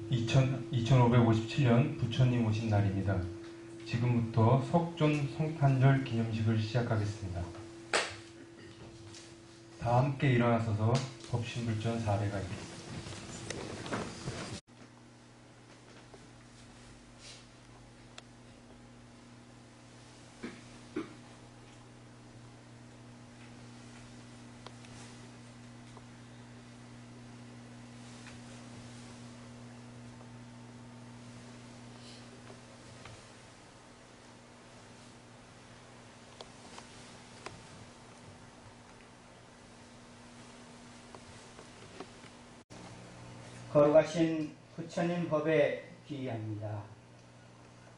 2557년 부처님 오신 날입니다. 지금부터 석존 성탄절 기념식을 시작하겠습니다. 다 함께 일어나서서 법신불전 4대가 있겠습니다. 거룩하신 부처님 법에 기의합니다.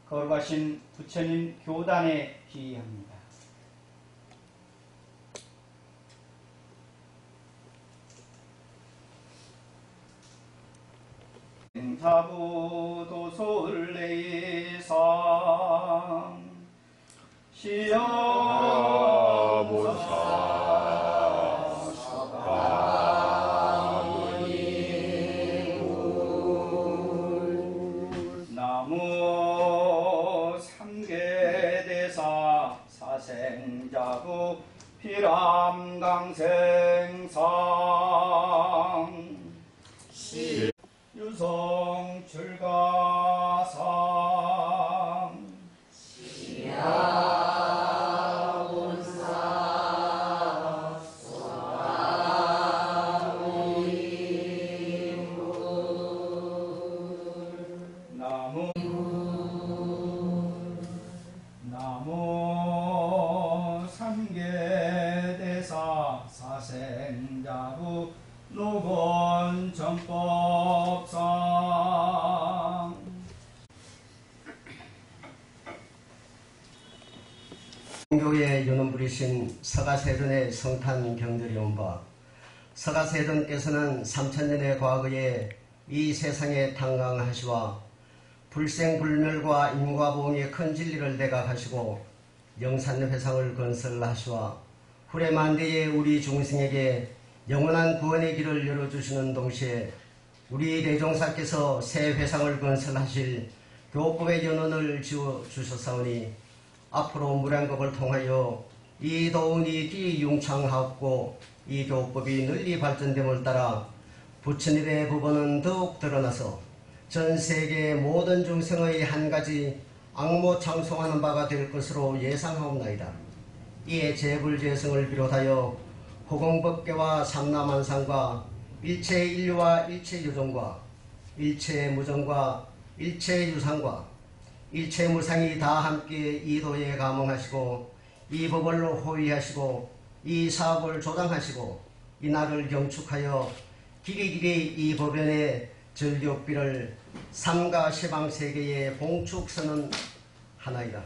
거룩하신 부처님 교단에 기의합니다. 사부도솔레상 시여보사 사생자부 피람강생상 유성 출가상 시야본사 소아무인불 나무 삼계대사 사생자부 노건정법상 교의 유는 부리신 서가세존의 성탄 경들이 온 바, 서가세존께서는 3000년의 과거에 이 세상에 탄광하시와 불생불멸과 인과보응의 큰 진리를 대각하시고 영산회상을 건설하시와 후레만대의 우리 중생에게 영원한 구원의 길을 열어주시는 동시에 우리 대종사께서 새 회상을 건설하실 교법의 연원을 지어주셨사오니 앞으로 무량겁을 통하여 이 도운이 기융창하옵고 이 교법이 널리 발전됨을 따라 부처님의 법원은 더욱 드러나서 전 세계 모든 중생의 한 가지 악모 창송하는 바가 될 것으로 예상하옵나이다. 이에 재불재성을 비롯하여 호공법계와 삼라만상과 일체인류와 일체유종과 일체무정과 일체유상과 일체무상이 다 함께 이 도에 감응하시고 이 법을 호위하시고 이 사업을 조장하시고 이 날을 경축하여 길이길이 이 법연의 전력비를 삼가 시방세계에 봉축서는 하나이다.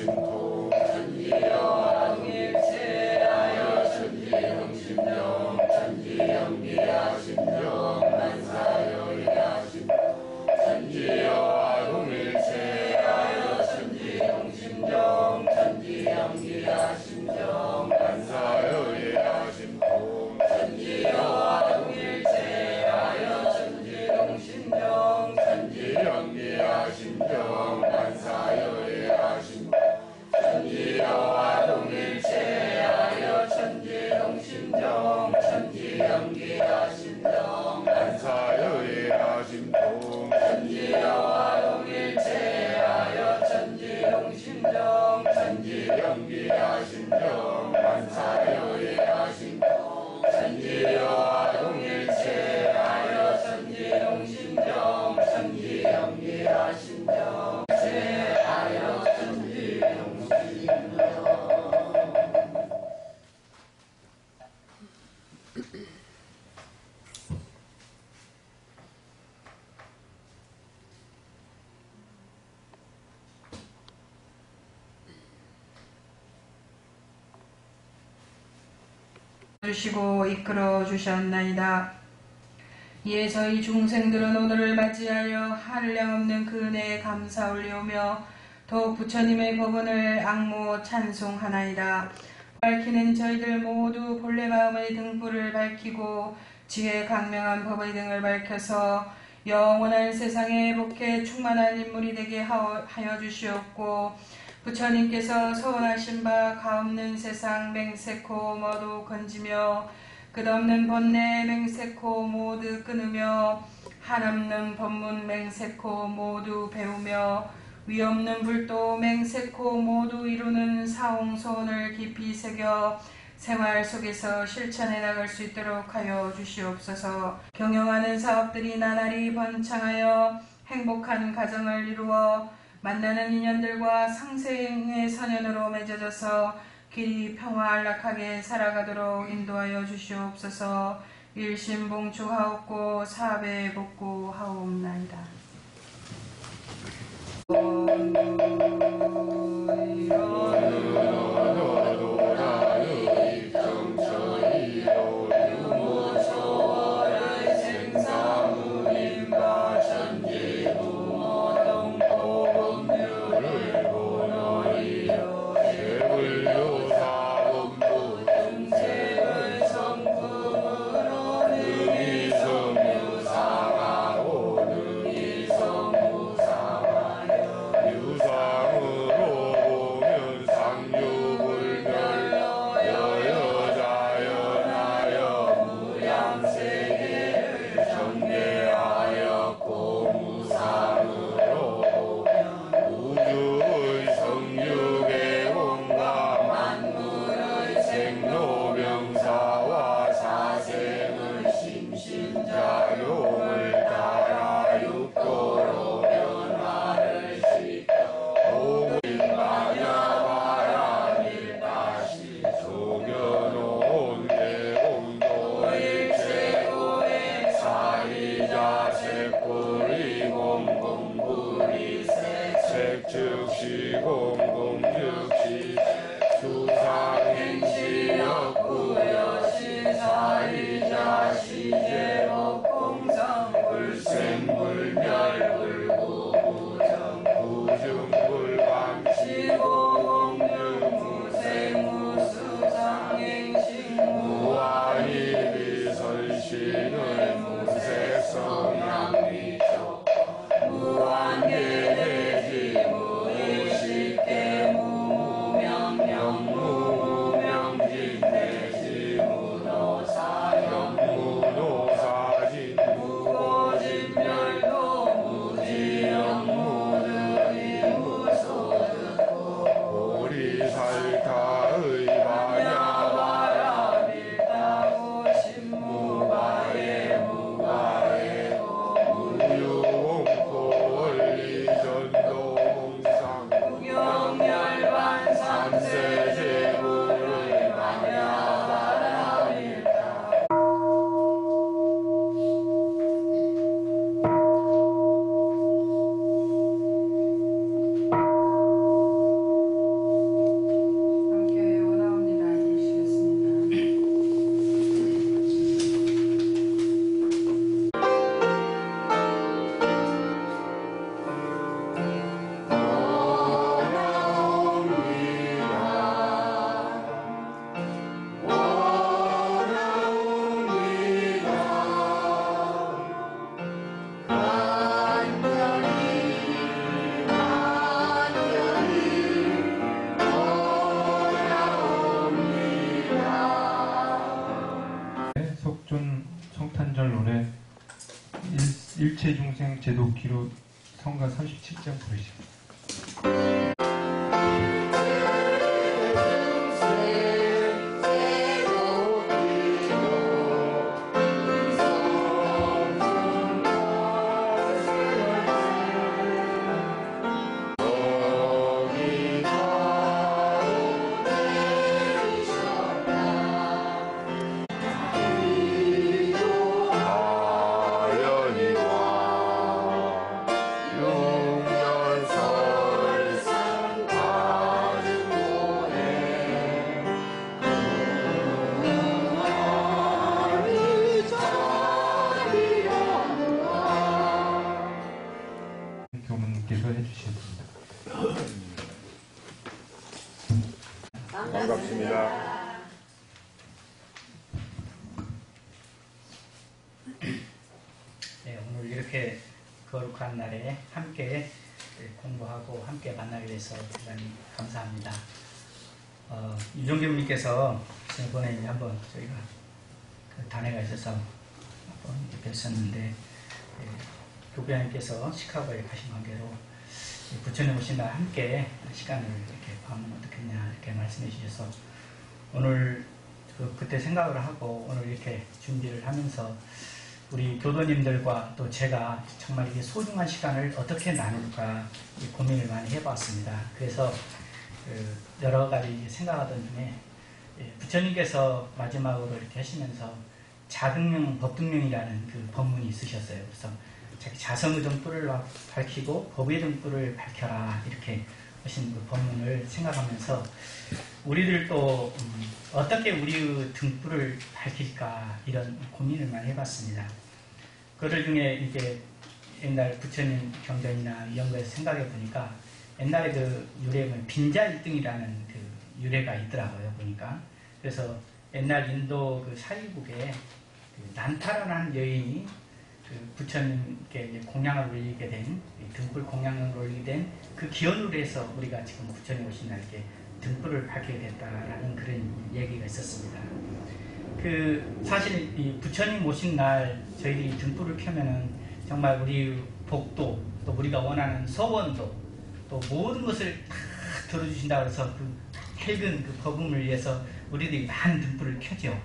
신통 천지영 일체하여 천지영심정 천지영미하심정 만사여의하심정 천지여아동일체하여 천지영심정 천지영미하심정 만사여의하심정 천지여아동일체하여 천지영심정 천지영미하심정 만사여의하심정 천지여와 동일체하여 천지동심정 천지영기하심정 주시고 이끌어 주셨나이다. 이에 저희 중생들은 오늘을 맞이하여 한량없는 그 은혜에 감사 올리오며 더욱 부처님의 법언을 악모 찬송하나이다. 밝히는 저희들 모두 본래 마음의 등불을 밝히고 지혜 강명한 법의 등을 밝혀서 영원한 세상의 복에 충만한 인물이 되게 하여 주시옵고, 부처님께서 서원하신 바 가없는 세상 맹세코 모두 건지며 끝없는 번뇌 맹세코 모두 끊으며 한없는 법문 맹세코 모두 배우며 위없는 불도 맹세코 모두 이루는 사홍소원을 깊이 새겨 생활 속에서 실천해 나갈 수 있도록 하여 주시옵소서. 경영하는 사업들이 나날이 번창하여 행복한 가정을 이루어 만나는 인연들과 상생의 선연으로 맺어져서 길이 평화안락하게 살아가도록 인도하여 주시옵소서. 일심봉축하옵고 사배복구하옵나이다. 성탄절론의 일체중생 제도기로 성가 37장 부르십니다. 용년설 네, 오늘 이렇게 거룩한 날에 함께 공부하고 함께 만나게 돼서 대단히 감사합니다. 유종교님께서 지난번에 한번 저희가 그 단회가 있어서 한번 뵀었는데 교부장님께서 시카고에 가신 관계로 부처님 오신 날 함께 시간을 이렇게 보면 어떻겠냐 이렇게 말씀해 주셔서 오늘 그때 생각을 하고 오늘 이렇게 준비를 하면서 우리 교도님들과 또 제가 정말 이게 소중한 시간을 어떻게 나눌까 고민을 많이 해봤습니다. 그래서 여러 가지 생각하던 중에 부처님께서 마지막으로 이렇게 하시면서 자등명, 법등명이라는 그 법문이 있으셨어요. 그래서 자기 자성의 등불을 밝히고 법의 등불을 밝혀라 이렇게 하신 그 법문을 생각하면서 우리들도 어떻게 우리의 등불을 밝힐까 이런 고민을 많이 해봤습니다. 그들 중에 이게 옛날 부처님 경전이나 이런 거에서 생각해 보니까 옛날에 그 유래에 보면 빈자 1등이라는 그 유래가 있더라고요 보니까. 그래서 옛날 인도 그 사리국에 그 난타라는 여인이 그 부처님께 공양을 올리게 된 등불 공양을 올리게 된 그 기원으로 해서 우리가 지금 부처님 오신 날 이렇게 등불을 밝히게 됐다라는 그런 얘기가 있었습니다. 그 사실 이 부처님 오신 날 저희들이 등불을 켜면은 정말 우리 복도 또 우리가 원하는 소원도 또 모든 것을 다 들어주신다고 해서 그 밝은 그 법음을 위해서 우리들이 많은 등불을 켜죠.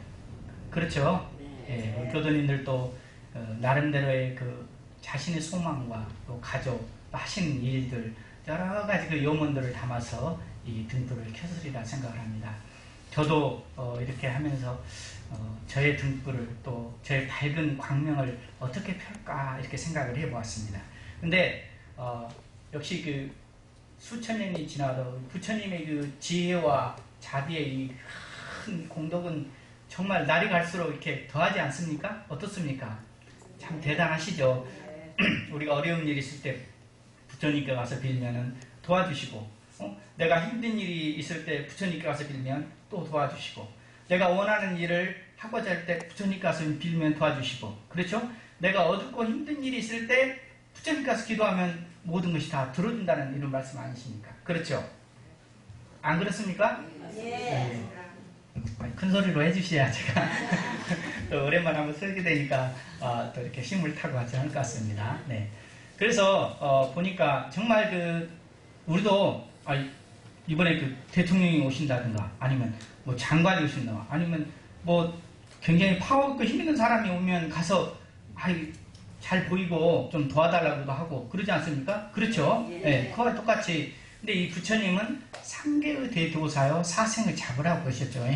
그렇죠? 예, 우리 교도님들도 나름대로의 그 자신의 소망과 또 가족, 하시는 일들 여러 가지 그 요문들을 담아서 이 등불을 켜서리라 생각을 합니다. 저도 이렇게 하면서 저의 등불을 또 저의 밝은 광명을 어떻게 펼까 이렇게 생각을 해보았습니다. 근데 역시 그 수천 년이 지나도 부처님의 그 지혜와 자비의 이 큰 공덕은 정말 날이 갈수록 이렇게 더하지 않습니까? 어떻습니까? 참 대단하시죠. 우리가 어려운 일이 있을 때 부처님께 가서 빌면은 도와주시고, 내가 힘든 일이 있을 때 부처님께 가서 빌면 또 도와주시고, 내가 원하는 일을 하고자 할 때 부처님께 가서 빌면 도와주시고, 그렇죠? 내가 어둡고 힘든 일이 있을 때 부처님께 가서 기도하면 모든 것이 다 들어준다는 이런 말씀 아니십니까? 그렇죠? 안 그렇습니까? 네. 큰 소리로 해주셔야 제가 또 오랜만에 한번 설게 되니까 또 이렇게 힘을 타고 하지 않을 것 같습니다. 네. 그래서 보니까 정말 그 우리도 이번에 그 대통령이 오신다든가 아니면 뭐 장관이 오신다든가 아니면 뭐 굉장히 파워 있고 힘 있는 사람이 오면 가서 잘 보이고 좀 도와달라고도 하고 그러지 않습니까? 그렇죠? 네, 그와 똑같이. 근데 이 부처님은 3개의 대도사여 사생을 잡으라고 그러셨죠.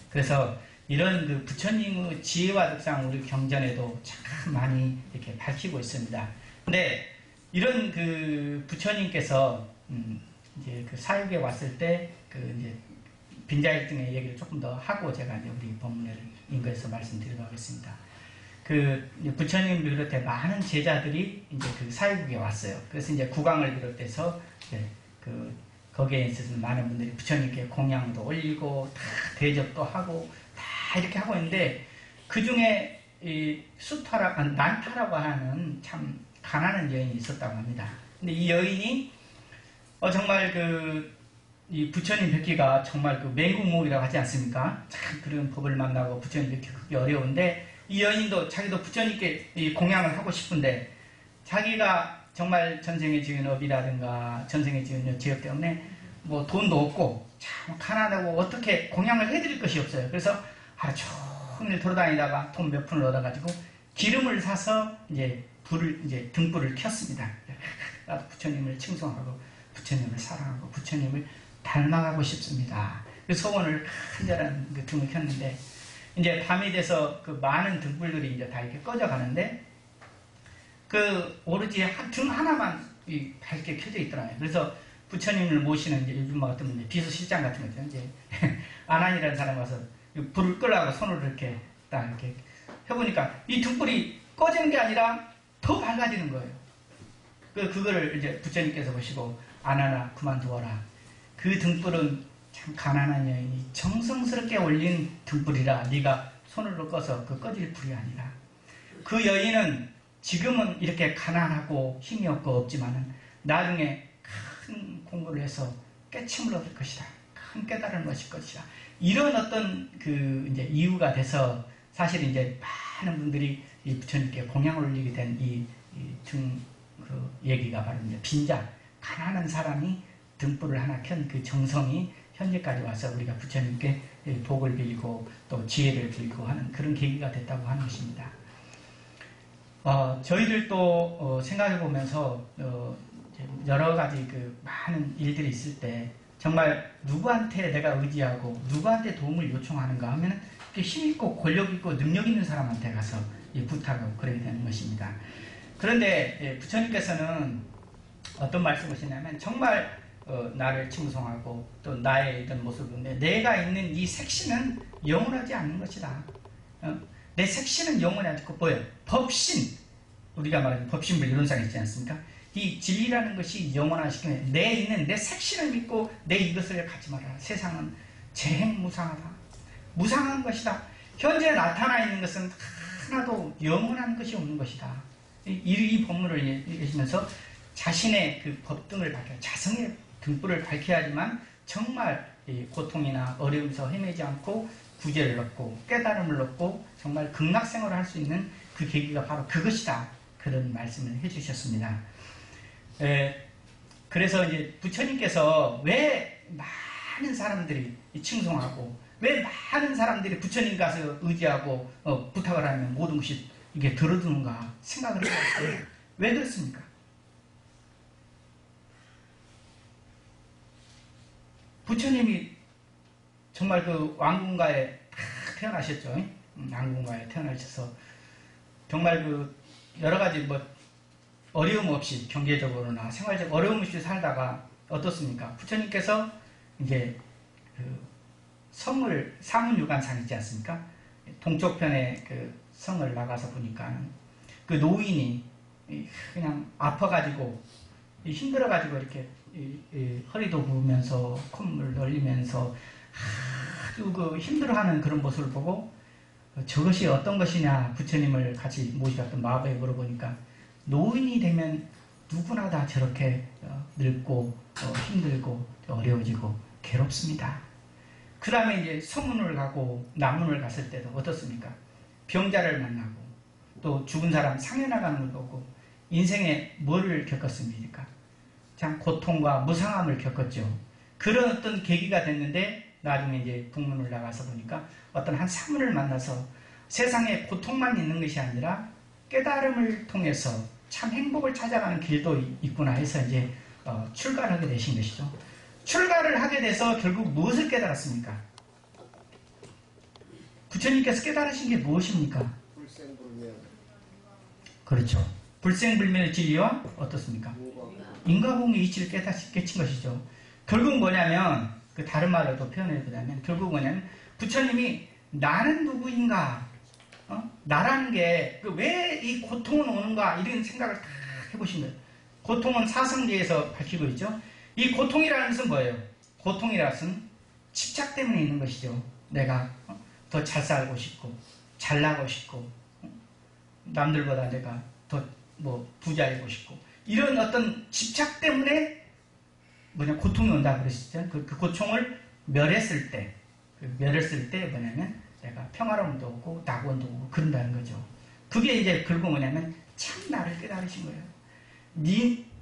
그래서 이런 그 부처님의 지혜와 덕상 우리 경전에도 참 많이 이렇게 밝히고 있습니다. 근데 이런 그 부처님께서 이제 그 사육에 왔을 때 그 이제 빈자일등의 얘기를 조금 더 하고 제가 이제 우리 본문을 인거해서 말씀드리도록 하겠습니다. 그 부처님을 비롯해 많은 제자들이 이제 그 사유국에 왔어요. 그래서 이제 국왕을 비롯해서 그 거기에 있어서 많은 분들이 부처님께 공양도 올리고 다 대접도 하고 다 이렇게 하고 있는데 그 중에 이 난타라고 하는 참 가난한 여인이 있었다고 합니다. 근데 이 여인이 정말 이 부처님 뵙기가 정말 그 맹구무이라고 하지 않습니까? 참 그런 법을 만나고 부처님 뵙기 그게 어려운데 이 여인도 자기도 부처님께 이 공양을 하고 싶은데 자기가 정말 전생에 지은 업이라든가 전생에 지은 지역 때문에 뭐 돈도 없고 참 가난하고 어떻게 공양을 해드릴 것이 없어요. 그래서 하루 종일 돌아다니다가 돈 몇 푼을 얻어가지고 기름을 사서 이제 등불을 켰습니다. 나도 부처님을 칭송하고 부처님을 사랑하고 부처님을 닮아가고 싶습니다. 그 소원을 간절한 그 등을 켰는데 이제 밤이 돼서 그 많은 등불들이 이제 다 이렇게 꺼져 가는데 그 오로지 등 하나만 밝게 켜져 있더라고요. 그래서 부처님을 모시는 이제 요즘 같은 이제 비서실장 같은 거죠. 이제 아난이라는 사람 와서 불을 끄라고 손으로 이렇게 딱 이렇게 해보니까 이 등불이 꺼지는 게 아니라 더 밝아지는 거예요. 그거를 이제 부처님께서 보시고 아나나 그만두어라. 그 등불은 참 가난한 여인이 정성스럽게 올린 등불이라 네가 손으로 꺼서 그 꺼질 불이 아니라 그 여인은 지금은 이렇게 가난하고 힘이 없고 없지만은 나중에 큰 공부를 해서 깨침을 얻을 것이다. 큰 깨달음을 얻을 것이다. 이런 어떤 그 이제 이유가 돼서 사실 이제 많은 분들이 이 부처님께 공양을 올리게 된 그 얘기가 바로 이제 빈자, 가난한 사람이 등불을 하나 켠 그 정성이 현재까지 와서 우리가 부처님께 복을 빌고 또 지혜를 빌고 하는 그런 계기가 됐다고 하는 것입니다. 저희들 또 생각해 보면서 여러 가지 그 많은 일들이 있을 때 정말 누구한테 내가 의지하고 누구한테 도움을 요청하는가 하면 힘있고 권력있고 능력있는 사람한테 가서 부탁하고 그래야 되는 것입니다. 그런데 부처님께서는 어떤 말씀을 하시냐면 정말 나를 칭송하고 또 나의 이런 모습을 보는데 내가 있는 이 색신은 영원하지 않는 것이다. 내 색신은 영원하지 않고 뭐예요? 법신, 우리가 말하는 법신불이론상이 있지 않습니까? 이 진리라는 것이 영원하시기 때문에 내 있는 내 색신을 믿고 내 이것을 갖지 말아라. 세상은 재행무상하다. 무상한 것이다. 현재 나타나 있는 것은 하나도 영원한 것이 없는 것이다. 이 본문을 읽으시면서 자신의 그 법등을 밝혀 자성의 등불을 밝혀야지만 정말 고통이나 어려움에서 헤매지 않고 구제를 얻고 깨달음을 얻고 정말 극락생활을 할 수 있는 그 계기가 바로 그것이다. 그런 말씀을 해주셨습니다. 그래서 이제 부처님께서 왜 많은 사람들이 칭송하고 왜 많은 사람들이 부처님 가서 의지하고 부탁을 하면 모든 것이 이게 들어두는가 생각을 해봤어요. 왜 그렇습니까? 부처님이 정말 그 왕궁가에 태어나셨죠. 왕궁가에 태어나셔서 정말 그 여러 가지 뭐 어려움 없이 경제적으로나 생활적 어려움 없이 살다가 어떻습니까? 부처님께서 이제 그 성을 사문유관상 있지 않습니까? 동쪽 편에 그 성을 나가서 보니까 그 노인이 그냥 아파가지고 힘들어가지고 이렇게 허리도 부으면서 콧물 흘리면서 아주 그 힘들어하는 그런 모습을 보고 저것이 어떤 것이냐 부처님을 같이 모시갔던 마법에 물어보니까 노인이 되면 누구나 다 저렇게 늙고 힘들고 어려워지고 괴롭습니다. 그 다음에 이제 서문을 가고 남문을 갔을 때도 어떻습니까? 병자를 만나고 또 죽은 사람 상해 나가는 걸 보고 인생에 뭐를 겪었습니까? 참 고통과 무상함을 겪었죠. 그런 어떤 계기가 됐는데 나중에 이제 북문을 나가서 보니까 어떤 한 사문을 만나서 세상에 고통만 있는 것이 아니라 깨달음을 통해서 참 행복을 찾아가는 길도 있구나 해서 이제 출가를 하게 되신 것이죠. 출가를 하게 돼서 결국 무엇을 깨달았습니까? 부처님께서 깨달으신 게 무엇입니까? 불생불멸. 그렇죠. 불생불멸 진리와 어떻습니까? 인과공의 이치를 깨친 것이죠. 결국 뭐냐면 그 다른 말로 또 표현해 보자면 결국 뭐냐면 부처님이 나는 누구인가? 나라는 게 왜 이 고통은 오는가? 이런 생각을 다 해보신 거예요. 고통은 사성제에서 밝히고 있죠. 이 고통이라는 것은 뭐예요? 고통이라는 것은 집착 때문에 있는 것이죠. 내가 더 잘 살고 싶고 잘나고 싶고 남들보다 내가 더 뭐 부자이고 싶고 이런 어떤 집착 때문에 뭐냐 고통이 온다 그러시죠. 그 고통을 멸했을 때 뭐냐면 내가 평화로움도 오고 낙원도 오고 그런다는 거죠. 그게 이제 결국 뭐냐면 참 나를 깨달으신 거예요.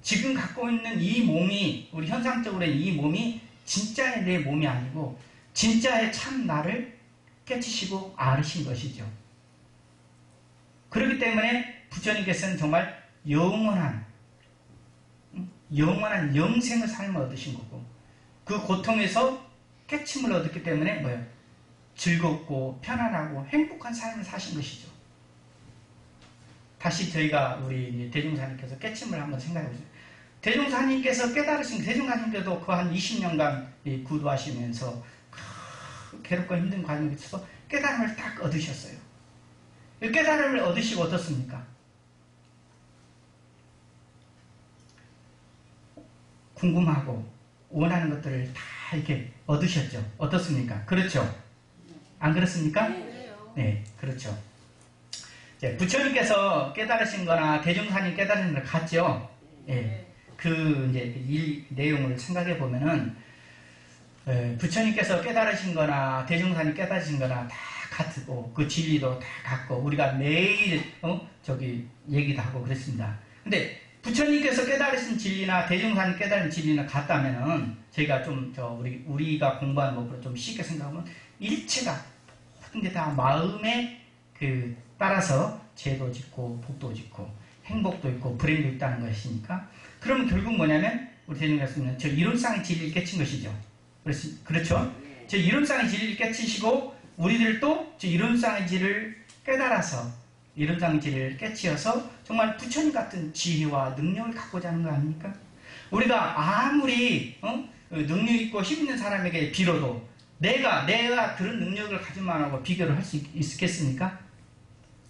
지금 갖고 있는 이 몸이 우리 현상적으로 이 몸이 진짜의 내 몸이 아니고 진짜의 참 나를 깨치시고 알으신 것이죠. 그렇기 때문에 부처님께서는 정말 영원한 영생의 삶을 얻으신 거고 그 고통에서 깨침을 얻었기 때문에 뭐예요? 즐겁고 편안하고 행복한 삶을 사신 것이죠. 다시 저희가 우리 대종사님께서 깨침을 한번 생각해 보세요. 대종사님께서 깨달으신 대종사님께도 그 한 20년간 구도하시면서 괴롭고 힘든 과정에 있어서 깨달음을 딱 얻으셨어요. 깨달음을 얻으시고 어떻습니까? 궁금하고 원하는 것들을 다 이렇게 얻으셨죠. 어떻습니까? 그렇죠? 안 그렇습니까? 네, 그렇죠. 이제 부처님께서 깨달으신 거나 대종사님 깨달으신 거 같죠? 예. 그 이제 이 내용을 생각해 보면은 부처님께서 깨달으신 거나 대종사님 깨달으신 거나 다 같고 그 진리도 다 같고 우리가 매일 얘기도 하고 그랬습니다. 근데 부처님께서 깨달으신 진리나 대종사님 깨달은 진리는 같다면은 저희가 좀 우리가 공부하는 법으로 좀 쉽게 생각하면 일체가 모든 게 다 마음에 따라서 죄도 짓고 복도 짓고 행복도 있고 불행도 있다는 것이니까 그러면 결국 뭐냐면 우리 대중교수님은 저 이론상의 진리를 깨친 것이죠. 그렇죠? 저 이론상의 진리를 깨치시고 우리들도 저 이론상의 진리를 깨달아서 이론상의 진리를 깨치어서 정말 부처님 같은 지혜와 능력을 갖고자 하는 거 아닙니까? 우리가 아무리 능력 있고 힘 있는 사람에게 빌어도 내가 그런 능력을 가지만 하고 비교를 할 수 있겠습니까?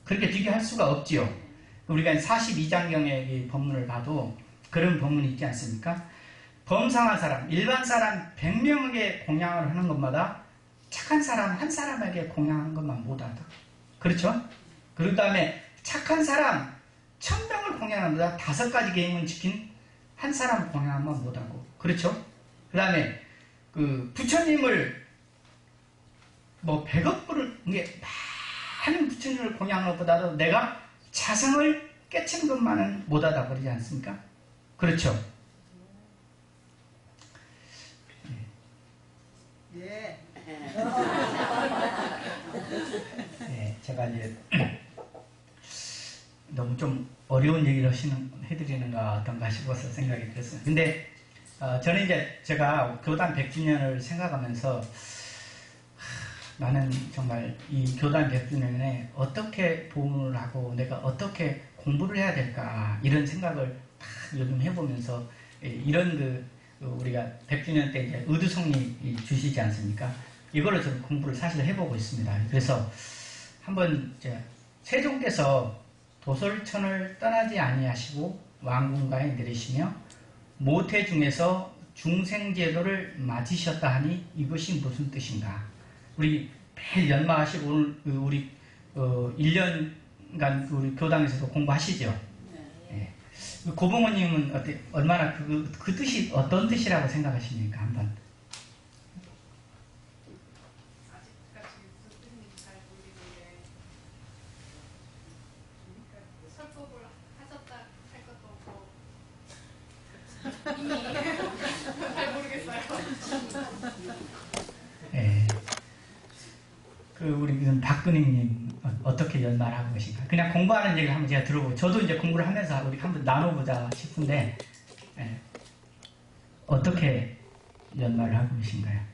그렇게 비교할 수가 없지요. 우리가 42장경의 이 법문을 봐도 그런 법문이 있지 않습니까? 범상한 사람, 일반 사람 100명에게 공양을 하는 것마다 착한 사람 한 사람에게 공양하는 것만 못하다. 그렇죠? 그 다음에 착한 사람 1000명을 공양하는 것보다 5가지 계명을 지킨 한 사람 공양하는 것만 못하고. 그렇죠? 그 다음에 부처님을 100억 불을 많은 부처님을 공양하는 것보다도 내가 자성을 깨치는 것만은 못하다 그러지 않습니까? 그렇죠? 예. 네, 제가 이제 너무 좀 어려운 얘기를 해드리는가 어떤가 싶어서 생각이 들었어요. 근데 저는 이제 제가 교단 100주년을 생각하면서 나는 정말 이 교단 100주년에 어떻게 보험을 하고 내가 어떻게 공부를 해야 될까 이런 생각을 다 요즘 해보면서 이런 우리가 100주년 때 이제 의두성이 주시지 않습니까? 이걸로 좀 공부를 사실 해보고 있습니다. 그래서 한번 이제 세종께서 도솔천을 떠나지 아니하시고 왕궁가에 내리시며 모태 중에서 중생제도를 맞으셨다 하니 이것이 무슨 뜻인가? 우리 매일 연마하시고 오늘 우리 1년간 우리 교당에서도 공부하시죠? 네. 고봉호님은 얼마나 그 뜻이 어떤 뜻이라고 생각하십니까? 한번. 아직까지 무슨 뜻인지 잘 모르겠는데 설법을 하셨다 할 것도 없고 이미 잘 모르겠어요. 네. 우리 박근혜님 어떻게 연말하고 계신가? 그냥 공부하는 얘기를 한번 제가 들어보고 저도 이제 공부를 하면서 우리 한번 나눠보자 싶은데 어떻게 연말을 하고 계신가요?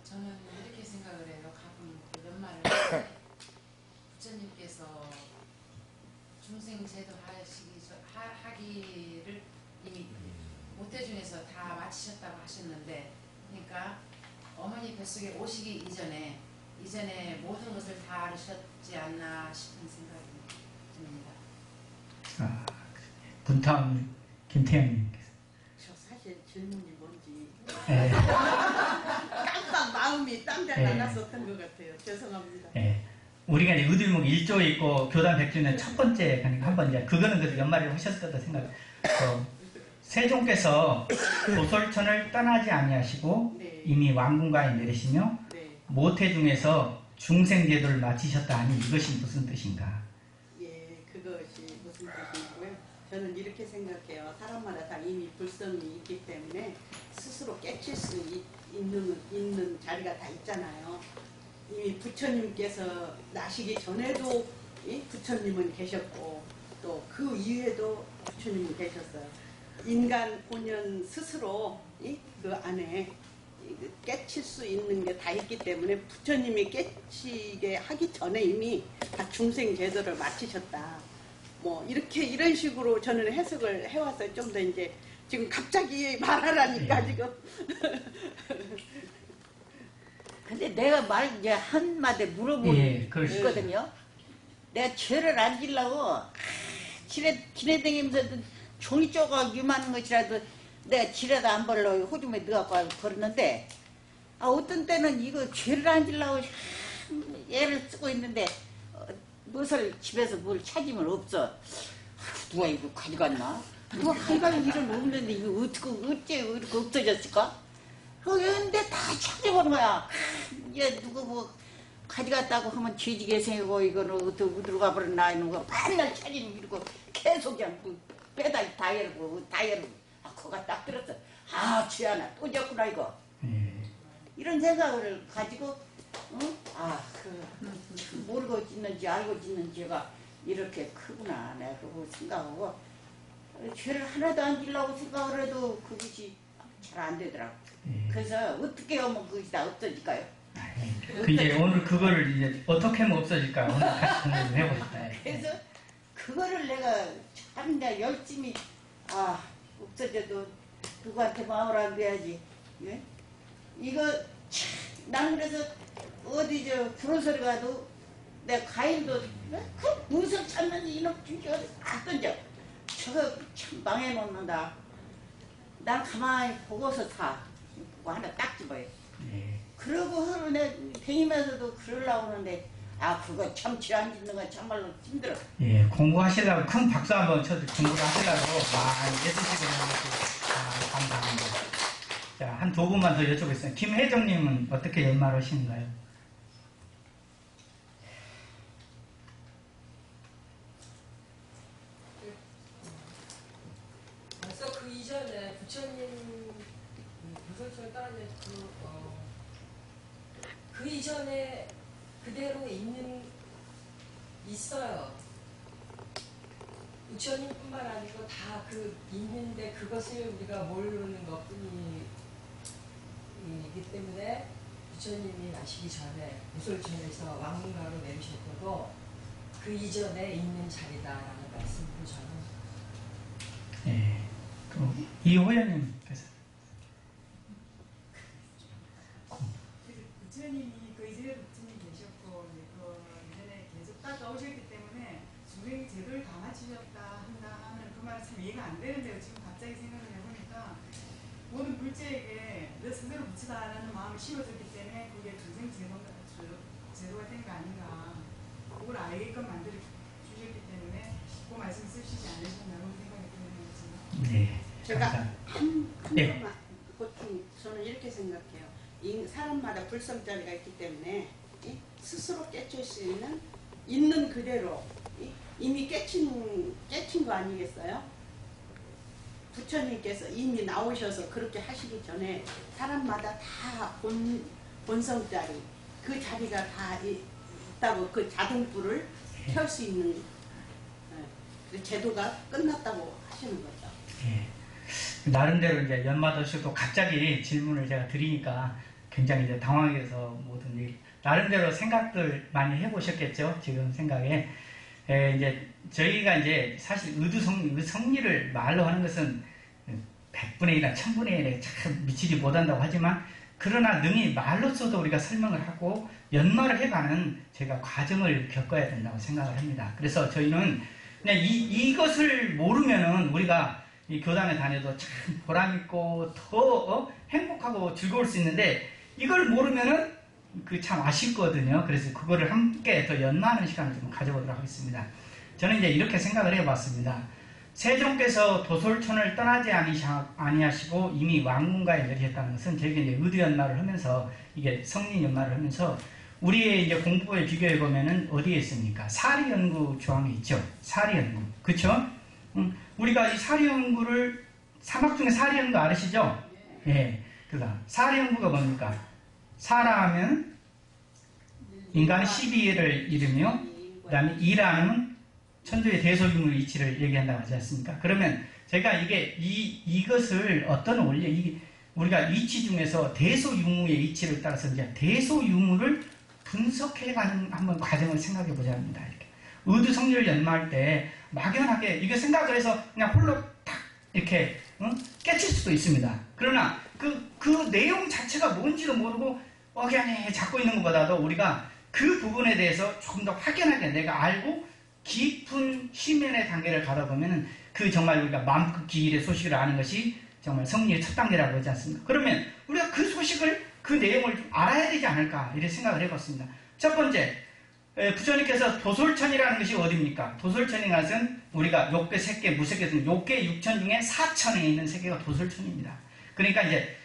저는 이렇게 생각을 해요. 가끔 연말을 부처님께서 중생제도 하기를 이미 모태중에서 다 마치셨다고 하셨는데, 그러니까 어머니 뱃속에 오시기 이전에 모든 것을 다 알으셨지 않나 싶은 생각이 듭니다. 분탕 김태형님께서. 저 사실 질문이 뭔지 네. 깜빡 마음이 딴데 네. 나갔었던 것 같아요. 죄송합니다. 네. 우리가 이제 의들목 1조에 있고 교단 100주년 첫 번째 한번 이제 그거는 그래도 연말에 하셨을 거다 생각. 세종께서 도솔천을 떠나지 아니하시고 네. 이미 왕궁가에 내리시며 네. 모태 중에서 중생제도를 마치셨다 하니 이것이 무슨 뜻인가? 예, 그것이 무슨 뜻이고요. 저는 이렇게 생각해요. 사람마다 다 이미 불성이 있기 때문에 스스로 깨칠 수 있는 자리가 다 있잖아요. 이미 부처님께서 나시기 전에도 부처님은 계셨고 또 그 이후에도 부처님은 계셨어요. 인간 본연 스스로 그 안에 깨칠 수 있는 게 다 있기 때문에 부처님이 깨치게 하기 전에 이미 다 중생 제도를 마치셨다. 뭐 이런 식으로 저는 해석을 해왔어요. 좀 더 이제 지금 갑자기 말하라니까 지금. 근데 내가 이제 한마디 물어보거든요. 내가 죄를 안 지려고 지내다니면서 종이 쪼가 유만한 것이라도 내가 지레다 안 벌러 호주머니에 넣어갖고 걸었는데 어떤 때는 이거 죄를 안 지려고 애를 쓰고 있는데 무엇을 집에서 뭘 찾으면 없어. 누가 이거 가져갔나? 누가 가져갈 일은 없는데 이거 어째 이렇게 없어졌을까? 그런데 다 찾아보는 거야. 이제 누구 뭐 가져갔다고 하면 죄지게 생기고 이거는 어디로 가버렸나 이런 거 맨날 찾으면 이러고 계속 그냥 빼다 다 열고 그거가 딱 들었어. 죄하나 또 졌구나 이거. 이런 생각을 가지고 모르고 짓는지 알고 짓는 죄가 이렇게 크구나 내가 그거 생각하고 죄를 하나도 안 지려고 생각을 해도 그것이 잘 안 되더라고. 그래서 어떻게 하면 그것이 다 없어질까요? 이제 오늘 그거를 이제 어떻게 하면 없어질까요? 오늘 같이 공부를 해보겠다. 그래서 그거를 내가 참 열심히 없어져도 누구한테 마음을 안 돼야지. 예? 이거 난 그래서 어디 그런 소리 가도 내 과일도 무슨 찾는지 이놈 주저 다 던져. 저거 참 망해놓는다. 난 가만히 보고서 사. 그거 하나 딱 집어요. 그러고 하루에 다니면서도 그러려고 하는데 그거 참 죄 안 짓는 건 정말로 힘들어. 공부하시려고 큰 박수 한번 쳐도 공부를 하시려고 많이 애쓰시고 있는 것도 감사합니다. 자, 한 두 분만 더 여쭤보겠습니다. 김혜정님은 어떻게 연말하시는가요? 벌써 그 이전에 부처님 도솔촌을 떠나면 그 이전에 그대로 있어요. 부처님뿐만 아니고 다 있는데 그것을 우리가 모르는 것뿐이기 때문에 부처님이 나시기 전에 도솔촌에서 왕문가로 내리셨고도 그 이전에 있는 자리다라는 말씀을 저는. 그럼 이호연님께서. 부처님이 그 이전에 부처님 계셨고 그 이전에 계속 따라오셨기 때문에 중생이 제도를 다 맞추셨다 하는 그 말은 참 이해가 안 되는데요. 지금 갑자기 생각을 해보니까 모든 물체에게 너 스스로 붙이다라는 마음을 심어줬기 때문에 그게 중생 제도가 된 거 아닌가. 그걸 알게끔 만들어 주셨기 때문에 그 말씀 쓰시지 않으셨나라는 생각이 드는 거지. 제가 한 번만 보통 저는 이렇게 생각해요. 사람마다 불성자리가 있기 때문에 스스로 깨칠 수 있는 그대로 이미 깨친 거 아니겠어요? 부처님께서 이미 나오셔서 그렇게 하시기 전에 사람마다 다 본성자리 그 자리가 다 있다고 그 자동불을 켤 수 있는 그 제도가 끝났다고 하시는 거죠. 나름대로 이제 연마더시도 갑자기 질문을 제가 드리니까 굉장히 이제 당황해서 모든 일 나름대로 생각들 많이 해보셨겠죠. 지금 생각에 이제 저희가 이제 사실 의성리를 말로 하는 것은 100분의 1이나 1000분의 1에 참 미치지 못한다고 하지만 그러나 능히 말로써도 우리가 설명을 하고 연마를 해가는 제가 과정을 겪어야 된다고 생각을 합니다. 그래서 저희는 그냥 이것을 모르면은 우리가 이 교단에 다녀도 참 보람있고 더 행복하고 즐거울 수 있는데 이걸 모르면은 참 아쉽거든요. 그래서 그거를 함께 더 연마하는 시간을 좀 가져보도록 하겠습니다. 저는 이제 이렇게 생각을 해봤습니다. 세종께서 도솔촌을 떠나지 아니하시고 이미 왕문가에 내리셨다는 것은 저희가 이제 의도연마를 하면서 이게 성린연마를 하면서 우리의 이제 공부에 비교해 보면은 어디에 있습니까? 사리연구 조항에 있죠. 사리연구. 그쵸? 우리가 이 사리연구를 사막 중에 사리연구 알으시죠? 예. 그다음 사리연구가 뭡니까? 사라하면 인간의 12를 이르며 그 다음에 이라는 천주의 대소유무 이치를 얘기한다고 하지 않습니까? 그러면 제가 이것을 어떤 원리 우리가 이치 중에서 대소유무의 이치를 따라서 이제 대소유무를 분석해가는 한번 과정을 생각해 보자 합니다. 이렇게 의두성리를 연마할 때 막연하게 이거 생각을 해서 그냥 홀로 탁 이렇게 깨칠 수도 있습니다. 그러나 그 내용 자체가 뭔지도 모르고 억양에 잡고 있는 것보다도 우리가 그 부분에 대해서 조금 더 확연하게 내가 알고 깊은 심연의 단계를 가다 보면은 그 정말 우리가 마음끝 기일의 소식을 아는 것이 정말 성리의 첫 단계라고 하지 않습니까? 그러면 우리가 그 소식을 그 내용을 좀 알아야 되지 않을까 이렇게 생각을 해봤습니다. 첫 번째, 부처님께서 도솔천이라는 것이 어디입니까? 도솔천이라는 것은 우리가 욕계, 색계, 무색계 등 욕계 6천 중에 4천에 있는 세계가 도솔천입니다. 그러니까 이제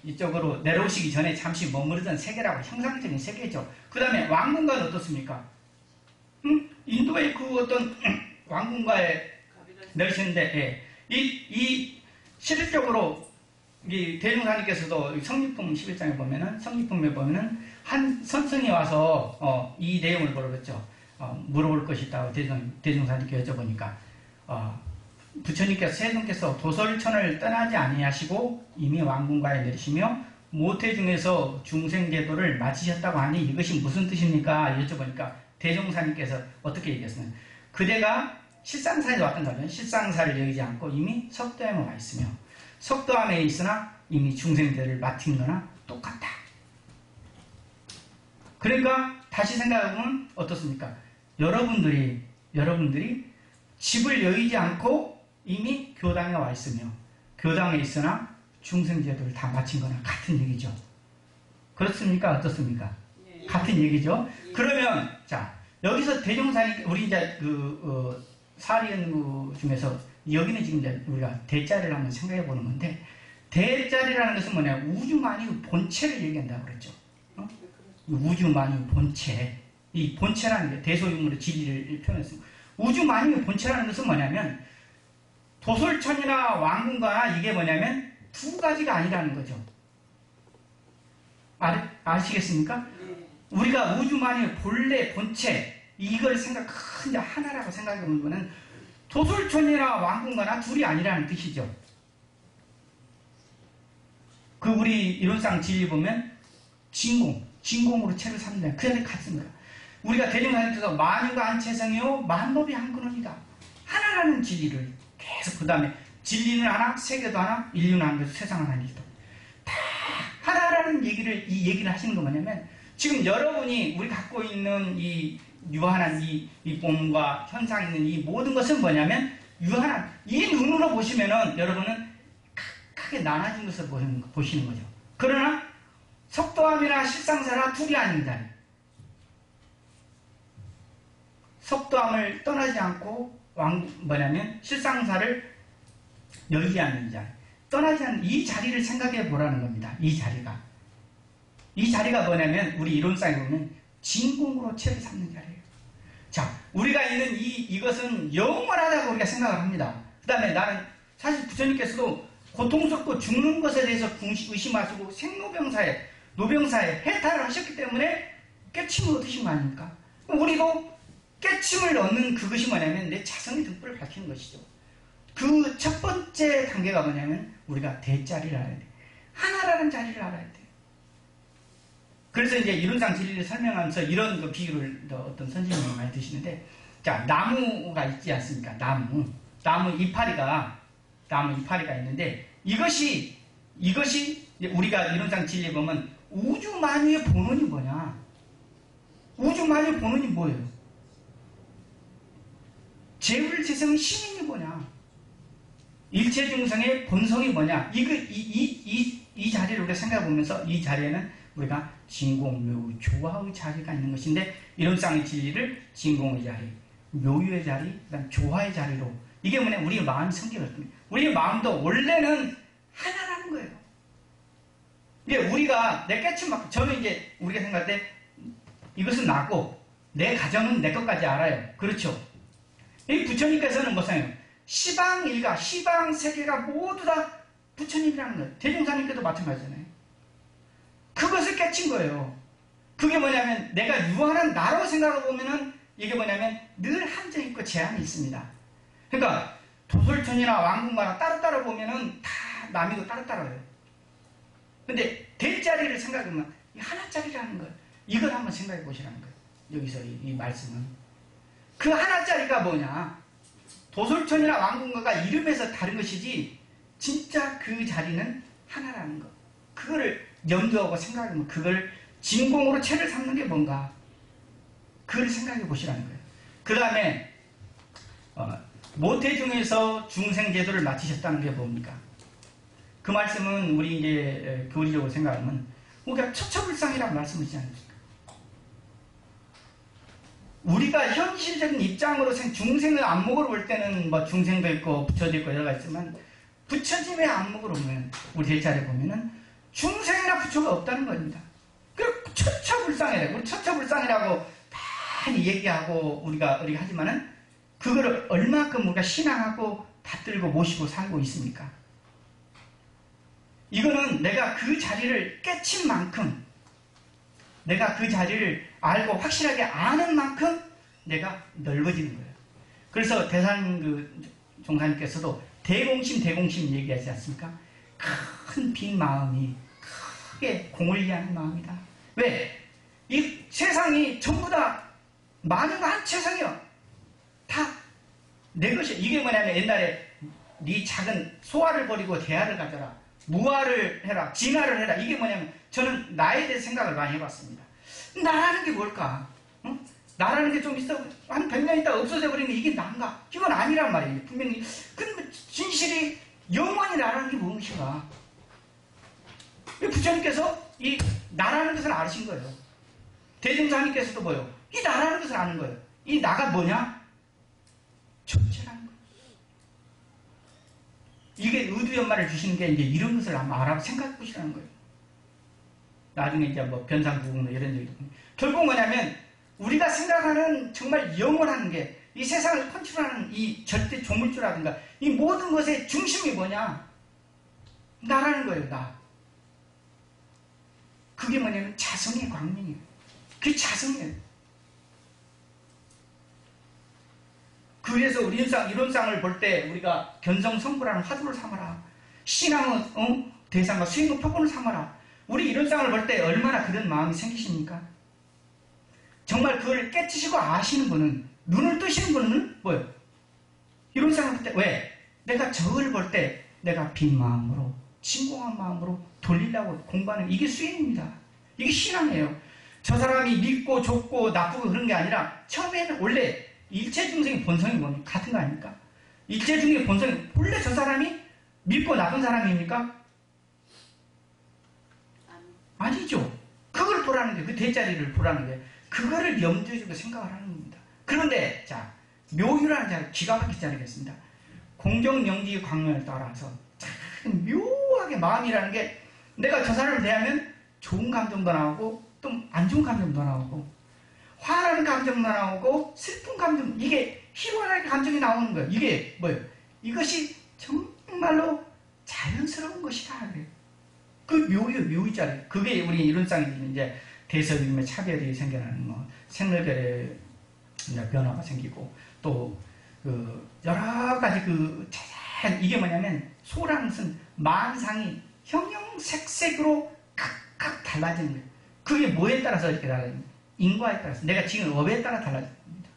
이쪽으로 내려오시기 전에 잠시 머무르던 세계라고 형상적인 세계죠. 그 다음에 왕궁가는 어떻습니까? 인도의 그 어떤 왕궁가에 내리시는데, 이 실질적으로 이 대중사님께서도 성립품 11장에 보면은, 성립품에 보면은 한 선생이 와서 이 내용을 물어봤죠. 물어볼 것이 있다고 대중사님께 여쭤보니까 부처님께서 세존께서 도솔천을 떠나지 아니하시고 이미 왕궁가에 내리시며 모태 중에서 중생제도를 마치셨다고 하니 이것이 무슨 뜻입니까? 여쭤보니까 대종사님께서 어떻게 얘기했으면 그대가 실상사에 왔던 거죠. 실상사를 여기지 않고 이미 석도암에 와 있으며 석도암에 있으나 이미 중생제를 마친 거나 똑같다. 그러니까 다시 생각해보면 어떻습니까? 여러분들이 집을 여의지 않고 이미 교당에 와 있으며 교당에 있으나 중생제도를 다 마친 거나 같은 얘기죠. 그렇습니까? 어떻습니까? 예. 같은 얘기죠. 그러면 자 여기서 대종사님 우리 이제 사리연구 중에서 여기는 지금 이제 우리가 대자리를 한번 생각해 보는 건데 대자리라는 것은 뭐냐 우주만유 본체를 얘기한다고 그랬죠. 우주만유 본체 이 본체라는 게 대소유물의 진리를 표현했습니다. 우주만유 본체라는 것은 뭐냐면 도솔천이나 왕궁가나 이게 뭐냐면 두 가지가 아니라는 거죠. 아시겠습니까? 우리가 우주만유 본래 본체 이걸 이제 하나라고 생각해보면 도솔천이나 왕궁가나 둘이 아니라는 뜻이죠. 그 우리 이론상 진리 보면 진공으로 체를 삼는다. 그 안에 같습니다. 우리가 대중사님께서 만유가 한체성이요 만법이 한 근원이다. 하나라는 진리를 계속 그 다음에 진리는 하나, 세계도 하나, 인류는 하나, 세상은 하나이다. 다 하나라는 이 얘기를 하시는 거 뭐냐면 지금 여러분이 우리 갖고 있는 이 유한한 이 몸과 현상 있는 이 모든 것은 뭐냐면 유한한 이 눈으로 보시면은 여러분은 크게 나눠진 것을 보시는 거죠. 그러나 석도암이나 실상사나 둘이 아닙니다. 석도암을 떠나지 않고 실상사를 열지 않는 자리, 떠나지 않는 이 자리를 생각해 보라는 겁니다. 이 자리가 뭐냐면 우리 이론상에 보면 진공으로 체를 삼는 자리예요. 자, 우리가 있는 이것은 영원하다고 우리가 생각을 합니다. 그 다음에 나는 사실 부처님께서도 고통스럽고 죽는 것에 대해서 의심하시고 노병사에 해탈을 하셨기 때문에 깨침을 얻으신 거 아닙니까? 우리도 깨침을 얻는 그것이 뭐냐면 내 자성의 등불을 밝히는 것이죠. 그 첫 번째 단계가 뭐냐면 우리가 대자리를 알아야 돼. 하나라는 자리를 알아야 돼. 그래서 이제 이론상 진리를 설명하면서 이런 그 비유를 어떤 선생님이 많이 드시는데 자 나무가 있지 않습니까? 나무 이파리가 있는데 이것이 우리가 이론상 진리 보면 우주만유의 본원이 뭐냐? 우주만유의 본원이 뭐예요? 제불제성의 신인이 뭐냐? 일체중생의 본성이 뭐냐? 이 자리를 우리가 생각해보면서 이 자리에는 우리가 진공, 묘, 조화의 자리가 있는 것인데 이론상의 진리를 진공의 자리, 묘유의 자리, 그다음 조화의 자리로 이게 뭐냐? 우리 마음이 성격을 우리 마음도 원래는 하나라는 거예요. 이게 우리가 내 깨침 맞고 저는 이제 우리가 생각할 때 이것은 나고 내 가정은 내 것까지 알아요. 그렇죠? 이 부처님께서는 뭐예요? 시방일가, 시방세계가 모두 다 부처님이라는 거예요. 대종사님께도 마찬가지잖아요. 그것을 깨친 거예요. 그게 뭐냐면 내가 유한한 나로 생각해 보면은 이게 뭐냐면 늘 한정이 있고 제한이 있습니다. 그러니까 도솔천이나 왕궁가나 따로따로 보면은 다 남이고 따로따로예요. 근데 대자리를 생각하면 이 하나짜리라는 걸 이걸 한번 생각해 보시라는 거예요. 여기서 이 말씀은 그 하나짜리가 뭐냐? 도솔천이나 왕궁가가 이름에서 다른 것이지 진짜 그 자리는 하나라는 거. 그거를 염두하고 생각하면 그걸 진공으로 체를 삼는 게 뭔가 그걸 생각해 보시라는 거예요. 그 다음에 모태 중에서 중생제도를 마치셨다는 게 뭡니까? 그 말씀은 우리 이제 교리적으로 생각하면 우리가 처처불상이라고 말씀하시지 않습니까? 우리가 현실적인 입장으로 중생의 안목으로 볼 때는 뭐 중생도 있고 부처도 있고 여러 가지 있지만 부처님의 안목으로 보면 우리 대자리에 보면은 중생이나 부처가 없다는 겁니다. 그 처처불상이라고 우리 처처불상이라고 많이 얘기하고 우리가 하지만은 그거를 얼마큼 우리가 신앙하고 받들고 모시고 살고 있습니까? 이거는 내가 그 자리를 깨친 만큼 내가 그 자리를 알고 확실하게 아는 만큼 내가 넓어지는 거예요. 그래서 대산 종사님께서도 대공심 얘기하지 않습니까? 큰 빈 마음이 크게 공을 위하는 마음이다. 왜? 이 세상이 전부 다 만유가 한 세상이요. 다 내 것이. 이게 뭐냐면 옛날에 네 작은 소화를 버리고 대화를 가져라. 무화를 해라. 진화를 해라. 이게 뭐냐면 저는 나에 대해 생각을 많이 해봤습니다. 나라는 게 뭘까? 응? 나라는 게 좀 있어. 한 100년 있다가 없어져 버리는 게 이게 난가? 이건 아니란 말이에요. 분명히. 근데 진실이 영원히 나라는 게 무엇인가? 부처님께서 이 나라는 것을 아신 거예요. 대중사님께서도 뭐예요? 이 나라는 것을 아는 거예요. 이 나가 뭐냐? 존재라는 거예요. 이게 의두연말을 주시는 게 이제 이런 것을 한번 알아 생각해 보시라는 거예요. 나중에 이제 뭐 변상구국로 이런 얘기도 결국 뭐냐면 우리가 생각하는 정말 영원한 게 이 세상을 컨트롤하는 이 절대 조물주라든가 이 모든 것의 중심이 뭐냐? 나라는 거예요. 나. 그게 뭐냐면 자성의 광명이에요. 그게 자성이에요. 그래서 우리 이론상을 볼 때 우리가 견성성불하는 화두를 삼아라. 신앙의 대상과 수행의 표본을 삼아라. 우리 이론상을 볼 때 얼마나 그런 마음이 생기십니까? 정말 그걸 깨치시고 아시는 분은 눈을 뜨시는 분은 뭐예요? 이론상을 볼 때 왜? 내가 저를 볼 때 내가 빈 마음으로 진공한 마음으로 돌리려고 공부하는 이게 수행입니다. 이게 신앙이에요. 저 사람이 믿고 좁고 나쁘고 그런 게 아니라 처음에는 원래 일체 중생의 본성이 뭡니까? 같은 거 아닙니까? 일체 중생의 본성이 원래 저 사람이 믿고 나쁜 사람입니까? 아니죠. 그걸 보라는 게 그 대자리를 보라는 게 그거를 염두에 두고 생각을 하는 겁니다. 그런데 자 묘유라는 자를 기가 막히지 않겠습니다. 공정영지 광명을 따라서 참 묘하게 마음이라는 게 내가 저 사람을 대하면 좋은 감정도 나오고 또 안 좋은 감정도 나오고 화나는 감정도 나오고 슬픈 감정 이게 희화하게 감정이 나오는 거예요. 이게 뭐예요? 이것이 정말로 자연스러운 것이다. 그래요. 그 묘의자리 그게 우리 이론상에 이제 대서임의 차별이 생겨나는 뭐 생물별의 변화가 생기고 또 그 여러 가지 그 자세한 이게 뭐냐면 소라는 것은 만상이 형형색색으로 각각 달라지는 거예요. 그게 뭐에 따라서 이렇게 달라집니다. 인과에 따라서 내가 지금 업에 따라 달라집니다.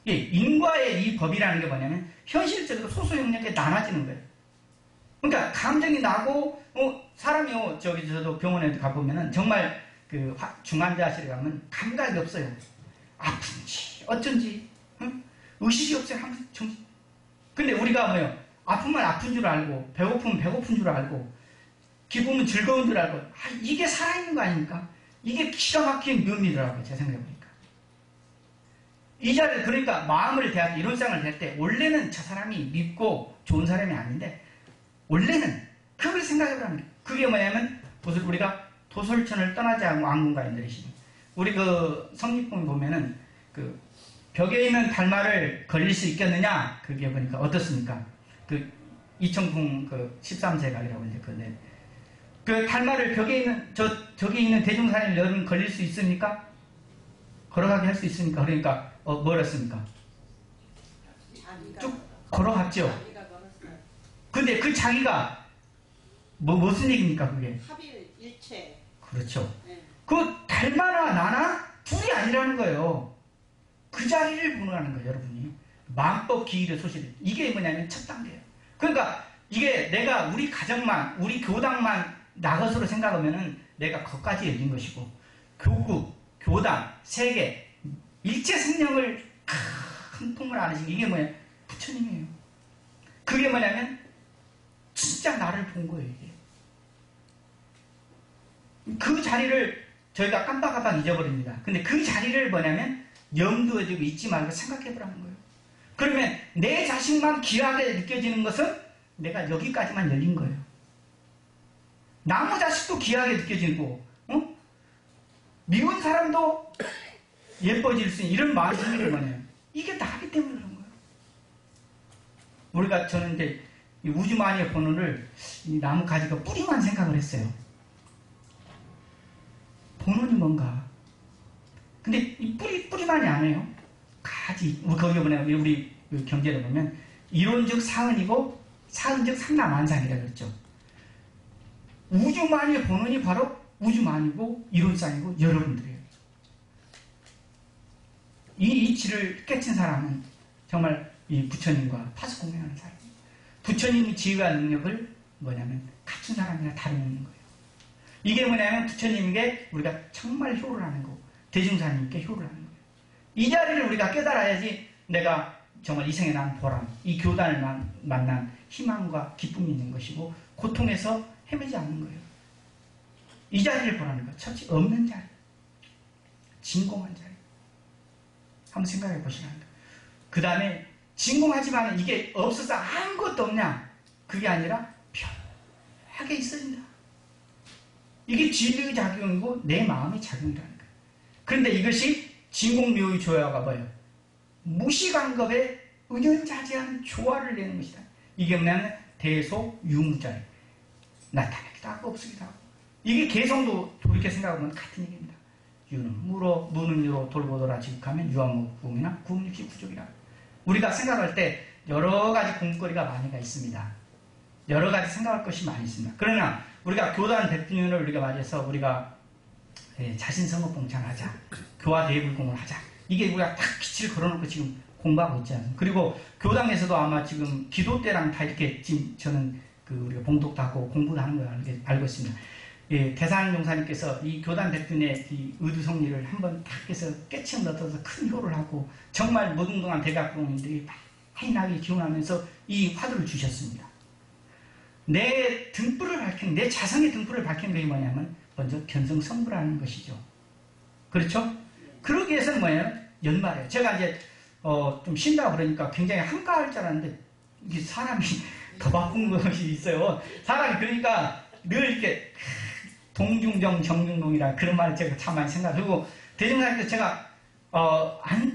예, 인과의 이 법이라는 게 뭐냐면 현실적으로 소수 영역에 나눠지는 거예요. 그러니까 감정이 나고 사람이 저도 병원에 가보면은 정말 그 중환자실에 가면 감각이 없어요. 아픈지 어쩐지 의식이 없어요. 항상 정신. 근데 우리가 뭐예요? 아프면 아픈 줄 알고 배고프면 배고픈 줄 알고 기쁘면 즐거운 줄 알고 이게 살아있는 거 아닙니까? 이게 기가 막힌 묘미더라고요. 제 생각해보니까. 이 자리를 그러니까 마음을 대할 때 이론상을 대할 때 원래는 저 사람이 믿고 좋은 사람이 아닌데 원래는 그걸 생각해보라는 거예요. 그게 뭐냐면 우리가 도솔천을 떠나지 않고 왕궁가에 내리시는 우리 그 성립품을 보면은 그 벽에 있는 달마를 걸릴 수 있겠느냐 그게 보니까 어떻습니까? 그 이청풍 그 13세각이라고 이제 그 달마를 벽에 있는 저기 있는 대중산에 여러분 걸릴 수 있습니까? 걸어가게 할 수 있습니까? 그러니까 뭐랬습니까? 쭉 걸어갔죠. 근데 그 자기가 무슨 얘기입니까 그게? 합일 일체. 그렇죠. 네. 그 달마나 나나 둘이 아니라는 거예요. 그 자리를 보는 거예요, 여러분이. 만법 기일의 소실이. 이게 뭐냐면 첫 단계예요. 그러니까 이게 내가 우리 가정만, 우리 교당만 나 것으로 생각하면은 내가 거기까지 열린 것이고, 교구, 교당, 세계, 일체 생명을 큰 통을 안으신 이게 뭐야? 부처님이에요. 그게 뭐냐면 진짜 나를 본 거예요, 이게. 그 자리를 저희가 깜빡깜빡 잊어버립니다. 근데 그 자리를 뭐냐면 염두에 두고 잊지 말고 생각해 보라는 거예요. 그러면 내 자식만 귀하게 느껴지는 것은 내가 여기까지만 열린 거예요. 나무 자식도 귀하게 느껴지고, 미운 사람도 예뻐질 수 있는 이런 마음이 생기는 거예요. 이게 나기 때문에 그런 거예요. 우리가 저는 이제 이 우주마니의 본원을 이 나무 가지가 뿌리만 생각을 했어요. 본원이 뭔가. 근데 이 뿌리만이 아니에요. 가지. 거기 보면 우리 경제를 보면 이론적 사은이고 사은적 삼라만상이라고 그랬죠. 우주만의 본원이 바로 우주만이고 이론상이고 여러분들이에요. 이 이치를 깨친 사람은 정말 이 부처님과 파수공명하는 사람이에요. 부처님의 지혜와 능력을 뭐냐면 갖춘 사람이나 다름없는 거예요. 이게 뭐냐면 부처님에게 우리가 정말 효를 하는 거고 대중사님께 효를 하는 거예요. 이 자리를 우리가 깨달아야지 내가 정말 이 생에 난 보람, 이 교단을 만난 희망과 기쁨이 있는 것이고 고통에서 헤매지 않는 거예요. 이 자리를 보라는 거예요. 첫째, 없는 자리. 진공한 자리. 한번 생각해 보시라는 거예요. 그 다음에 진공하지만 이게 없어서 아무것도 없냐? 그게 아니라 묘하게 있어진다. 이게 진리의 작용이고 내 마음의 작용이라는 거예요. 그런데 이것이 진공묘의 조화가 뭐예요? 무시간겁의 은연자재한 조화를 내는 것이다. 이게 뭐냐면 대소유무자예요. 나타나기도 하고 없으기도 하고. 이게 개성도 돌이켜 생각하면 같은 얘기입니다. 유는 무로, 무는 유로 돌보더라 지극하면 유한무궁이나 구음육시 구족이라. 우리가 생각할 때 여러 가지 공부거리가 많이가 있습니다. 여러 가지 생각할 것이 많이 있습니다. 그러나 우리가 교단 100주년을 우리가 맞이해서 우리가 자신성업봉창하자, 교화 대불공을 하자. 이게 우리가 딱 기치를 걸어놓고 지금 공부하고 있지 않습니까? 그리고 교당에서도 아마 지금 기도 때랑 다 이렇게 지금 저는 우리가 봉독도 하고 공부도 하는 걸 알고 있습니다. 예, 대산 용사님께서 이 교단 100주년의 이 의두성리를 한번 딱 해서 깨치를 얻어서 큰 효를 하고 정말 무등등한 대각공인들이 많이 나게 기원하면서 이 화두를 주셨습니다. 내 등불을 밝히는, 내 자성의 등불을 밝히는 것이 뭐냐면 먼저 견성성불하는 것이죠. 그렇죠? 그러기 위해서는 뭐예요? 연말에. 제가 이제 좀 쉰다고 그러니까 굉장히 한가할 줄 알았는데 이게 사람이 더 바쁜 것이 있어요. 사람이 그러니까 늘 이렇게 동중정 정중동이라 그런 말을 제가 참 많이 생각하고 대중사님께서 제가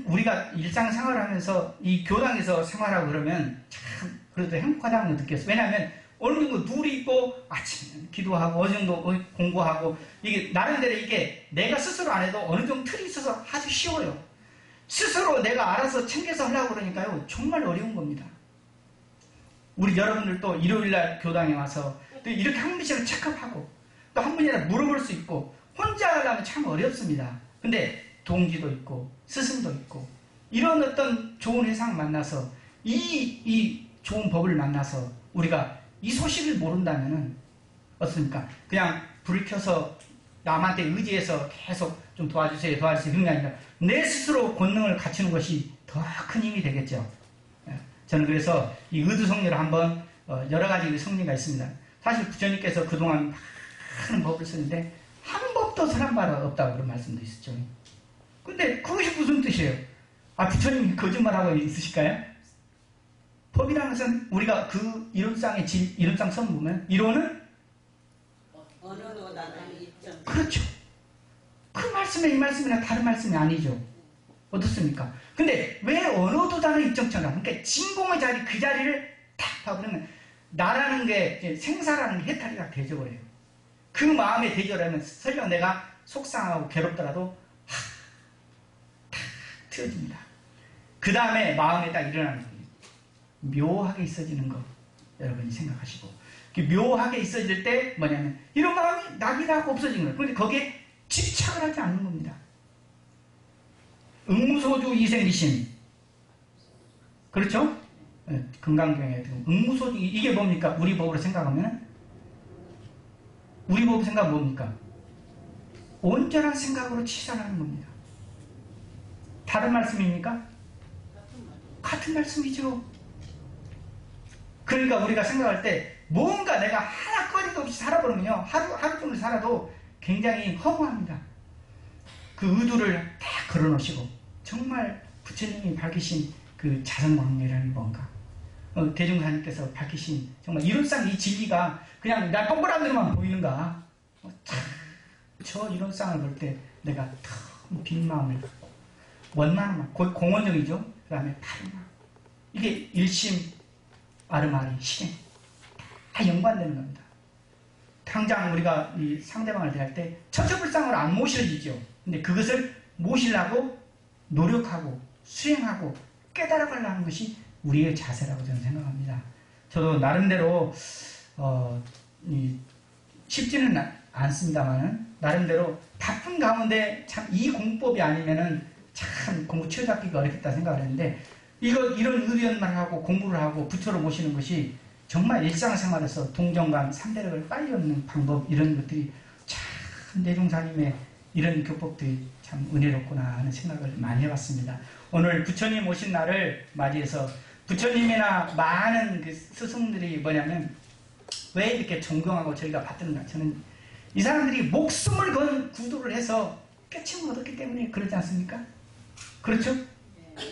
우리가 일상생활을 하면서 이 교당에서 생활하고 그러면 참 그래도 행복하다는 걸 느꼈어요. 왜냐하면 어느 정도 누리 있고 아침에 기도하고 어느 정도 공부하고 이게 나름대로 이게 내가 스스로 안 해도 어느 정도 틀이 있어서 아주 쉬워요. 스스로 내가 알아서 챙겨서 하려고 그러니까요 정말 어려운 겁니다. 우리 여러분들도 일요일날 교당에 와서 또 이렇게 한 분씩을 체크하고 또 한 분이라도 물어볼 수 있고 혼자 하려면 참 어렵습니다. 근데 동지도 있고 스승도 있고 이런 어떤 좋은 회상 만나서 이 좋은 법을 만나서 우리가 이 소식을 모른다면은 어떻습니까? 그냥 불을 켜서 남한테 의지해서 계속 좀 도와주세요 그런 게 아니라 내 스스로 권능을 갖추는 것이 더 큰 힘이 되겠죠. 저는 그래서 이 의두성리를 한번 여러 가지 성리가 있습니다. 사실 부처님께서 그동안 많은 법을 쓰는데 한 법도 설한 바가 없다고 그런 말씀도 있었죠. 근데 그것이 무슨 뜻이에요? 부처님이 거짓말하고 있으실까요? 법이라는 것은 우리가 그 이론상의 이론상 선 보면 이론은 언어도 나는 입장. 그렇죠. 그 말씀에 이 말씀이나 다른 말씀이 아니죠. 어떻습니까? 근데 왜 언어도 다른 입정처럼 그러니까 진공의 자리 그 자리를 딱 봐버리면 나라는 게 생사라는 게 해탈이가 되져버려요. 그 마음에 대결하면 설령 내가 속상하고 괴롭더라도 탁 트여집니다. 그 다음에 마음에 딱 일어나는 거예요. 묘하게 있어지는 거 여러분이 생각하시고 묘하게 있어질 때 뭐냐면 이런 마음이 낙이라 하고 없어지는 거예요. 그런데 거기에 집착을 하지 않는 겁니다. 응무소주 이생리심 그렇죠? 금강경에 응무소주 이게 뭡니까? 우리 법으로 생각하면 우리 법 생각 뭡니까? 온전한 생각으로 치산하는 겁니다. 다른 말씀입니까? 같은 말씀이죠. 그러니까 우리가 생각할 때 뭔가 내가 하나 꺼리도 없이 살아버리면요 하루 종일 살아도 굉장히 허무합니다. 그 의도를 다 걸어놓으시고 정말 부처님이 밝히신 그 자성광명이라는 뭔가, 대종사님께서 밝히신 정말 이론상 이 진리가 그냥 나 동그란 데만 보이는가? 저 이론상을 볼 때 내가 너무 빈 마음을 갖고 원만한 마음, 거의 공원적이죠. 그 다음에 다른 마음, 이게 일심 아르마리 실행 다 연관되는 겁니다. 당장 우리가 이 상대방을 대할 때 천처불상으로 안 모셔지죠. 근데 그것을 모시려고 노력하고 수행하고 깨달아가려는 것이 우리의 자세라고 저는 생각합니다. 저도 나름대로 쉽지는 않습니다만은 나름대로 바쁜 가운데 참 이 공법이 아니면은 참 공부 치워잡기가 어렵겠다 생각을 했는데 이런 의견만 하고 공부를 하고 부처를 모시는 것이 정말 일상생활에서 동정감, 삼대력을 빨리 얻는 방법, 이런 것들이 참 대종사님의 이런 교법들이 참 은혜롭구나 하는 생각을 많이 해봤습니다. 오늘 부처님 오신 날을 맞이해서 부처님이나 많은 그 스승들이 뭐냐면 왜 이렇게 존경하고 저희가 받드는가, 저는 이 사람들이 목숨을 건 구도를 해서 깨침을 얻었기 때문에 그러지 않습니까? 그렇죠?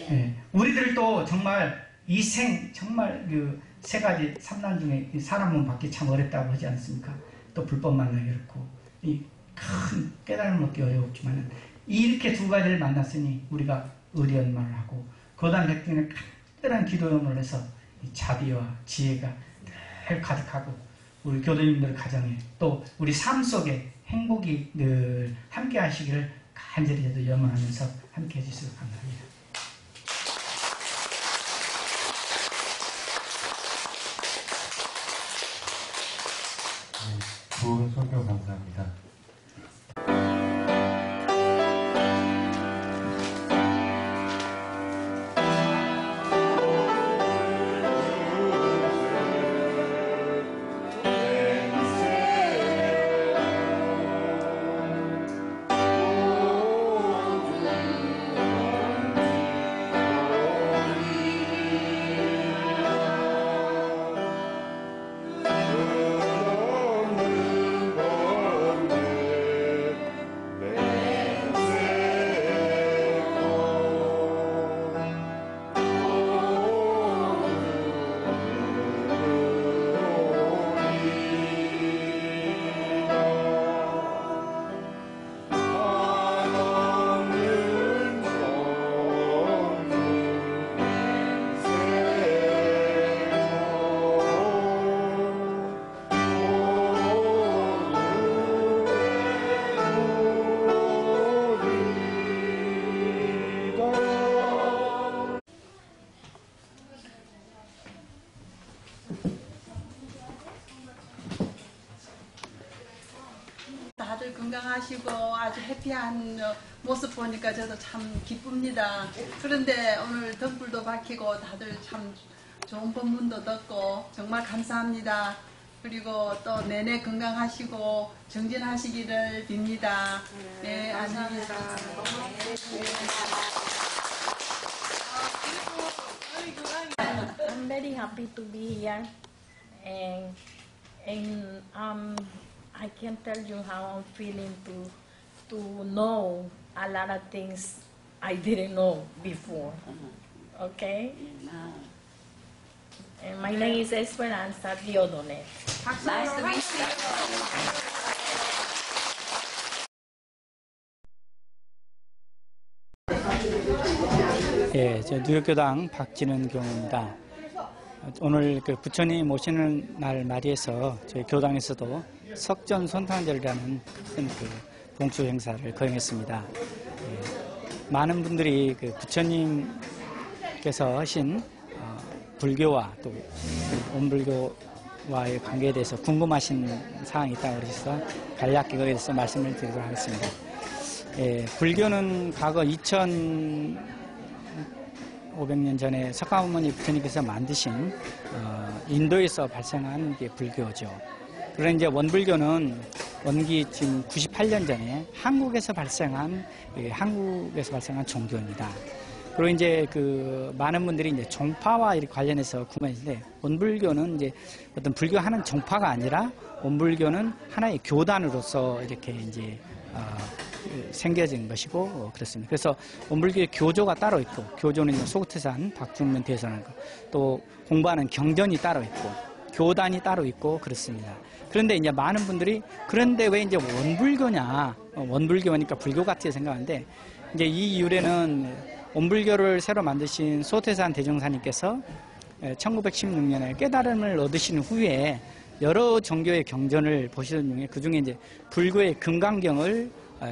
네. 우리들도 정말 이 생 정말 그 세 가지 삼난 중에 사람 몸 받기 참 어렵다고 하지 않습니까? 또 불법 만나기 어렵고 이 큰 깨달음을 얻기 어렵지만 이렇게 두 가지를 만났으니 우리가 의리연말을 하고 거단 백등의 간절한 기도연을 해서 이 자비와 지혜가 늘 가득하고 우리 교도님들 가정에 또 우리 삶 속에 행복이 늘 함께 하시기를 간절히 저도 염원하면서 함께 해주셔서 감사합니다. 좋은 설교 감사합니다. 다들 건강하시고 아주 해피한 모습 보니까 저도 참 기쁩니다. 그런데 오늘 덕불도 밝히고 다들 참 좋은 법문도 듣고 정말 감사합니다. 그리고 또 내내 건강하시고 정진하시기를 빕니다. 네, 감사합니다. I'm very happy to be here, and I can't tell you how I'm feeling to know a lot of things I didn't know before. Okay? And my name is Esperanza Diodone. Nice to meet you. 예, 저 뉴욕교당 박진은 교무입니다. 오늘 그 부처님 오시는 날 맞이해서 저희 교당에서도 석전 손탄절이라는 큰 그 봉수 행사를 거행했습니다. 예, 많은 분들이 그 부처님께서 하신 불교와 또 온불교와의 관계에 대해서 궁금하신 사항이 있다고 그래서 간략히 거기에 대해서 말씀을 드리도록 하겠습니다. 예, 불교는 과거 2500년 전에 석가모니 부처님께서 만드신 인도에서 발생한 게 불교죠. 그런 이제 원불교는 원기 지금 98년 전에 한국에서 발생한 종교입니다. 그리고 이제 많은 분들이 이제 종파와 이렇게 관련해서 궁금해하시는데, 원불교는 이제 어떤 불교하는 종파가 아니라 원불교는 하나의 교단으로서 이렇게 이제 생겨진 것이고 그렇습니다. 그래서 원불교의 교조가 따로 있고, 교조는 이제 소구태산, 박중면 대선하는 거, 또 공부하는 경전이 따로 있고, 교단이 따로 있고 그렇습니다. 그런데 이제 많은 분들이 그런데 왜 이제 원불교냐, 원불교니까 불교 같이 생각하는데, 이제 이 유래는 원불교를 새로 만드신 소태산 대종사님께서 1916년에 깨달음을 얻으신 후에 여러 종교의 경전을 보시던 중에 그 중에 이제 불교의 금강경을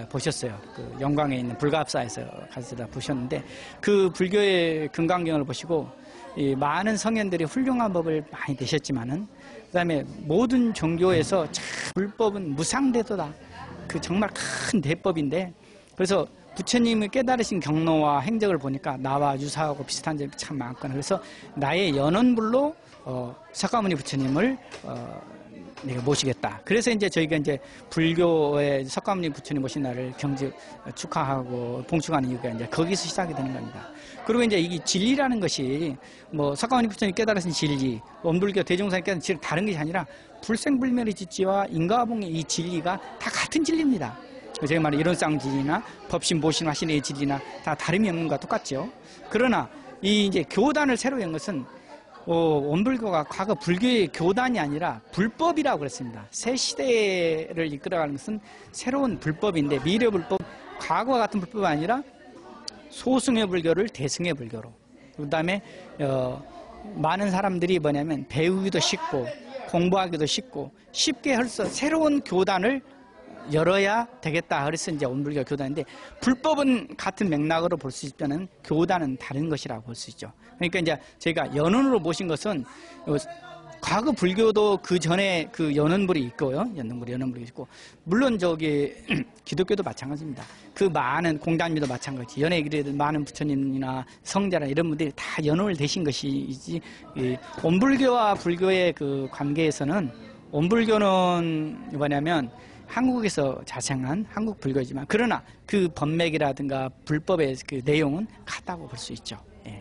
보셨어요. 그 영광에 있는 불가합사에서 가서다 보셨는데, 그 불교의 금강경을 보시고 이 많은 성현들이 훌륭한 법을 많이 내셨지만은, 그다음에 모든 종교에서 참 불법은 무상대도다. 그 정말 큰 대법인데, 그래서 부처님이 깨달으신 경로와 행적을 보니까 나와 유사하고 비슷한 점이 참 많거나, 그래서 나의 연원불로 석가모니 부처님을 내가 모시겠다. 그래서 이제 저희가 이제 불교의 석가모니 부처님 모신 날을 축하하고 봉축하는 이유가 이제 거기서 시작이 되는 겁니다. 그리고 이제 이 진리라는 것이 뭐 석가모니 부처님 깨달으신 진리, 원불교 대종사님 깨달은 진리 다른 것이 아니라 불생불멸의 진리와 인과봉의 이 진리가 다 같은 진리입니다. 제가 말하는 이론상 진리나 법신, 보신, 화신의 진리나 다 다름이 없는 것과 똑같죠. 그러나 이 이제 교단을 새로 연 것은 원불교가 과거 불교의 교단이 아니라 불법이라고 그랬습니다. 새 시대를 이끌어가는 것은 새로운 불법인데, 미래 불법, 과거와 같은 불법이 아니라 소승의 불교를 대승의 불교로. 그 다음에 많은 사람들이 뭐냐면 배우기도 쉽고 공부하기도 쉽고 쉽게 할 수 새로운 교단을 열어야 되겠다. 그래서 이제 원불교 교단인데, 불법은 같은 맥락으로 볼 수 있다는 교단은 다른 것이라고 볼 수 있죠. 그러니까 이제 저희가 연원으로 모신 것은 과거 불교도 그 전에 그 연원불이 있고요. 연원불이 있고, 물론 기독교도 마찬가지입니다. 그 많은 공단미도 마찬가지. 연예인들 많은 부처님이나 성자나 이런 분들이 다 연원을 대신 것이지, 원불교와 불교의 그 관계에서는 원불교는 뭐냐면 한국에서 자생한 한국 불교지만, 그러나 그 법맥이라든가 불법의 그 내용은 같다고 볼 수 있죠. 예.